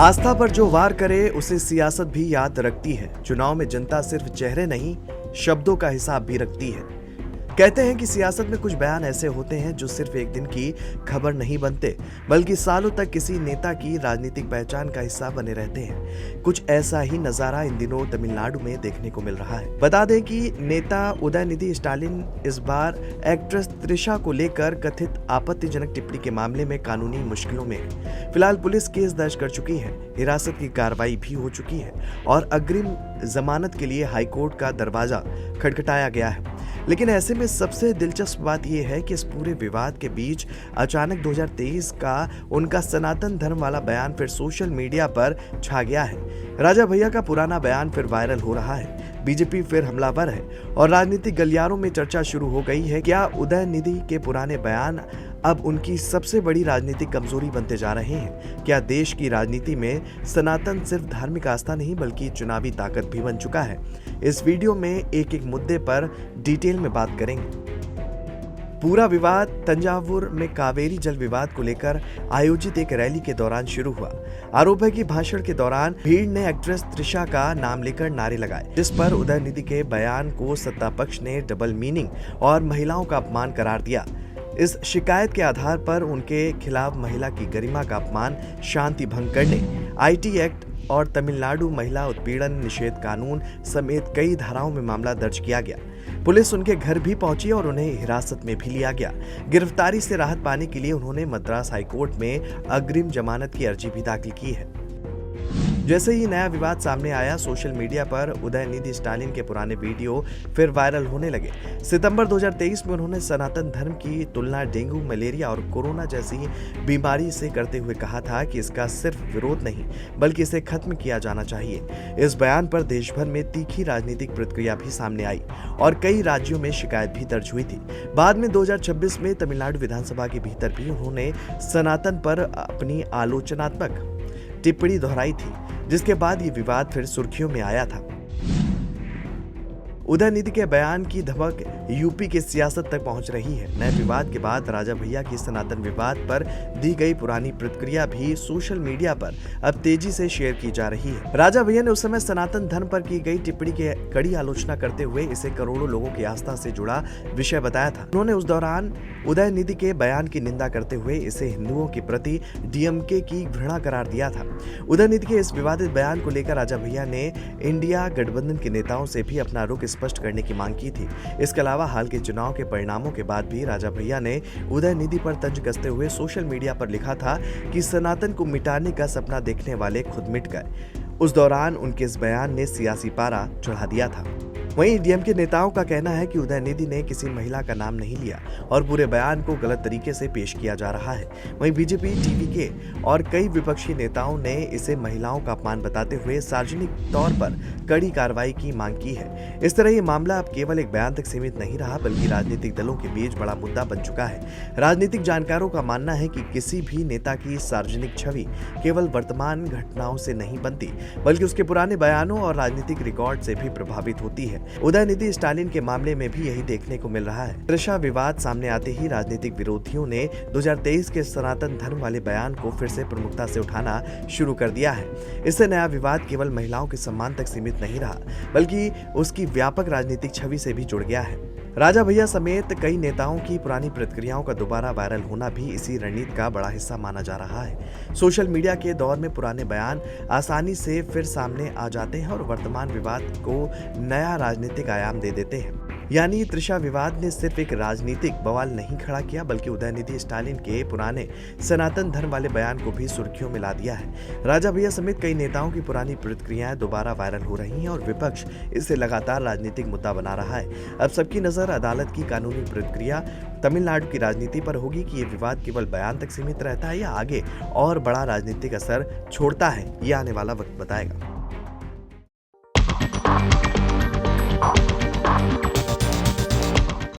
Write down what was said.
आस्था पर जो वार करे उसे सियासत भी याद रखती है। चुनाव में जनता सिर्फ चेहरे नहीं, शब्दों का हिसाब भी रखती है। कहते हैं कि सियासत में कुछ बयान ऐसे होते हैं जो सिर्फ एक दिन की खबर नहीं बनते, बल्कि सालों तक किसी नेता की राजनीतिक पहचान का हिस्सा बने रहते हैं। कुछ ऐसा ही नजारा इन दिनों तमिलनाडु में देखने को मिल रहा है। बता दें कि नेता उदयनिधि स्टालिन इस बार एक्ट्रेस त्रिशा को लेकर कथित आपत्तिजनक टिप्पणी के मामले में कानूनी मुश्किलों में है। फिलहाल पुलिस केस दर्ज कर चुकी है, हिरासत की कार्रवाई भी हो चुकी है और अग्रिम जमानत के लिए हाईकोर्ट का दरवाजा खटखटाया गया है। लेकिन ऐसे में सबसे दिलचस्प बात यह है कि इस पूरे विवाद के बीच अचानक 2023 का उनका सनातन धर्म वाला बयान फिर सोशल मीडिया पर छा गया है। राजा भैया का पुराना बयान फिर वायरल हो रहा है, बीजेपी फिर हमलावर है और राजनीतिक गलियारों में चर्चा शुरू हो गई है। क्या उदयनिधि के पुराने बयान अब उनकी सबसे बड़ी राजनीतिक कमजोरी बनते जा रहे हैं? क्या देश की राजनीति में सनातन सिर्फ धार्मिक आस्था नहीं बल्कि चुनावी ताकत भी बन चुका है? इस वीडियो में एक एक मुद्दे पर डिटेल में बात करेंगे। पूरा विवाद तंजावुर में कावेरी जल विवाद को लेकर आयोजित एक रैली के दौरान शुरू हुआ। आरोप है कि भाषण के दौरान भीड़ ने एक्ट्रेस त्रिशा का नाम लेकर नारे लगाए, जिस पर उदयनिधि के बयान को सत्ता पक्ष ने डबल मीनिंग और महिलाओं का अपमान करार दिया। इस शिकायत के आधार पर उनके खिलाफ महिला की गरिमा का अपमान, शांति भंग करने, आईटी एक्ट और तमिलनाडु महिला उत्पीड़न निषेध कानून समेत कई धाराओं में मामला दर्ज किया गया। पुलिस उनके घर भी पहुंची और उन्हें हिरासत में भी लिया गया। गिरफ्तारी से राहत पाने के लिए उन्होंने मद्रास हाईकोर्ट में अग्रिम जमानत की अर्जी भी दाखिल की है। जैसे ही नया विवाद सामने आया, सोशल मीडिया पर उदयनिधि स्टालिन के पुराने वीडियो फिर वायरल होने लगे। सितंबर 2023 में उन्होंने सनातन धर्म की तुलना डेंगू, मलेरिया और कोरोना जैसी बीमारी से करते हुए कहा था कि इसका सिर्फ विरोध नहीं बल्कि इसे खत्म किया जाना चाहिए। इस बयान पर देश भर में तीखी राजनीतिक प्रतिक्रिया भी सामने आई और कई राज्यों में शिकायत भी दर्ज हुई थी। बाद में 2026 में तमिलनाडु विधानसभा के भीतर भी उन्होंने सनातन पर अपनी आलोचनात्मक टिप्पणी दोहराई थी, जिसके बाद ये विवाद फिर सुर्खियों में आया था। उदयनिधि के बयान की धमक यूपी की सियासत तक पहुंच रही है। नए विवाद के बाद राजा भैया की सनातन विवाद पर दी गई पुरानी प्रतिक्रिया भी सोशल मीडिया पर अब तेजी से शेयर की जा रही है। राजा भैया ने उस समय सनातन धर्म पर की गई टिप्पणी की कड़ी आलोचना करते हुए इसे करोड़ों लोगों की आस्था से जुड़ा विषय बताया था। उन्होंने उस दौरान उदयनिधि के बयान की निंदा करते हुए इसे हिंदुओं के प्रति डीएमके की घृणा करार दिया था। उदयनिधि के इस विवादित बयान को लेकर राजा भैया ने इंडिया गठबंधन के नेताओं से भी अपना रुख स्पष्ट करने की मांग की थी। इसके अलावा हाल के चुनाव के परिणामों के बाद भी राजा भैया ने उदयनिधि पर तंज कसते हुए सोशल मीडिया पर लिखा था कि सनातन को मिटाने का सपना देखने वाले खुद मिट गए। उस दौरान उनके इस बयान ने सियासी पारा चढ़ा दिया था। वहीं डीएमके नेताओं का कहना है कि उदयनिधि ने किसी महिला का नाम नहीं लिया और पूरे बयान को गलत तरीके से पेश किया जा रहा है। वहीं बीजेपी, टीवीके और कई विपक्षी नेताओं ने इसे महिलाओं का अपमान बताते हुए सार्वजनिक तौर पर कड़ी कार्रवाई की मांग की है। इस तरह ये मामला अब केवल एक बयान तक सीमित नहीं रहा बल्कि राजनीतिक दलों के बीच बड़ा मुद्दा बन चुका है। राजनीतिक जानकारों का मानना है कि किसी भी नेता की सार्वजनिक छवि केवल वर्तमान घटनाओं से नहीं बनती बल्कि उसके पुराने बयानों और राजनीतिक रिकॉर्ड से भी प्रभावित होती है। उदयनिधि स्टालिन के मामले में भी यही देखने को मिल रहा है। त्रिशा विवाद सामने आते ही राजनीतिक विरोधियों ने 2023 के सनातन धर्म वाले बयान को फिर से प्रमुखता से उठाना शुरू कर दिया है। इससे नया विवाद केवल महिलाओं के सम्मान तक सीमित नहीं रहा बल्कि उसकी व्यापक राजनीतिक छवि से भी जुड़ गया है। राजा भैया समेत कई नेताओं की पुरानी प्रतिक्रियाओं का दोबारा वायरल होना भी इसी रणनीति का बड़ा हिस्सा माना जा रहा है। सोशल मीडिया के दौर में पुराने बयान आसानी से फिर सामने आ जाते हैं और वर्तमान विवाद को नया राजनीतिक आयाम दे देते हैं। यानी त्रिशा विवाद ने सिर्फ एक राजनीतिक बवाल नहीं खड़ा किया बल्कि उदयनिधि स्टालिन के पुराने सनातन धर्म वाले बयान को भी सुर्खियों में ला दिया है। राजा भैया समेत कई नेताओं की पुरानी प्रतिक्रियाएं दोबारा वायरल हो रही हैं और विपक्ष इसे लगातार राजनीतिक मुद्दा बना रहा है। अब सबकी नजर अदालत की कानूनी प्रतिक्रिया तमिलनाडु की राजनीति पर होगी कि ये विवाद केवल बयान तक सीमित रहता है या आगे और बड़ा राजनीतिक असर छोड़ता है। ये आने वाला वक्त बताएगा।